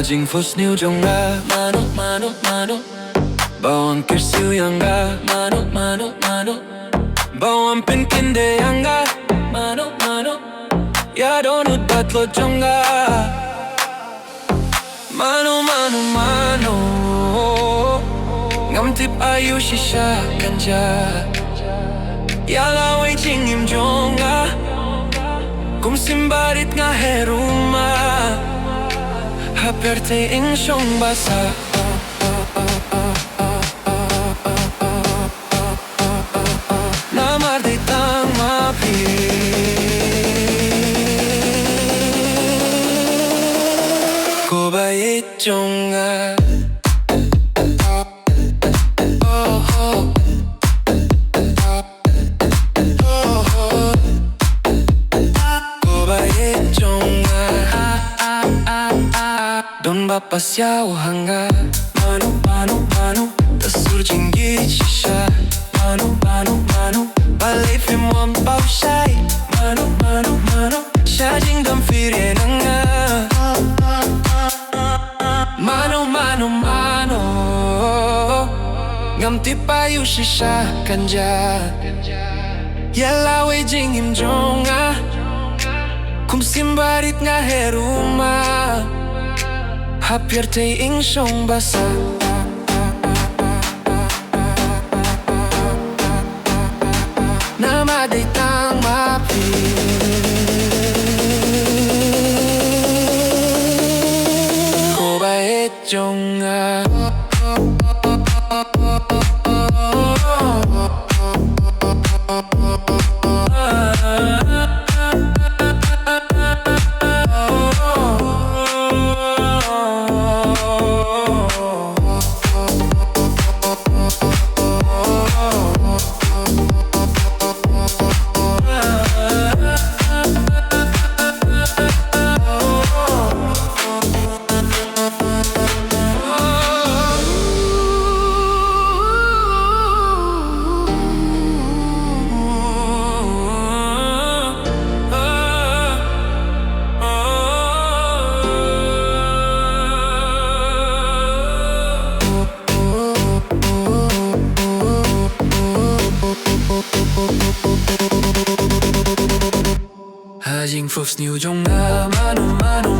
Hajing fos niu jonga Mano, mano, mano Bawang kersiu yanga Mano, mano, mano Bawang pinkinde yanga Mano, mano Ya donu datlo jonga Mano, mano, mano Ngam tip ayu shisha kanja Yala wei ching im jonga Kum simbarit nga heruma Haperte ing shong basa Namar di tang mapi Ko baye jonga Don bapasyaw hanga Mano, mano, mano Tasurjing shisha Mano, mano, mano Balay film pao shay Mano, mano, mano Shajing dam firye nanga Mano, mano, mano Ngam tipayu shisha kanja Yala wei jing im jonga Kum simbarit nga heruma Haperte ing shong basa Namaday tang mapi Ko bae jonga Hajing fos niu jonga Mano, mano,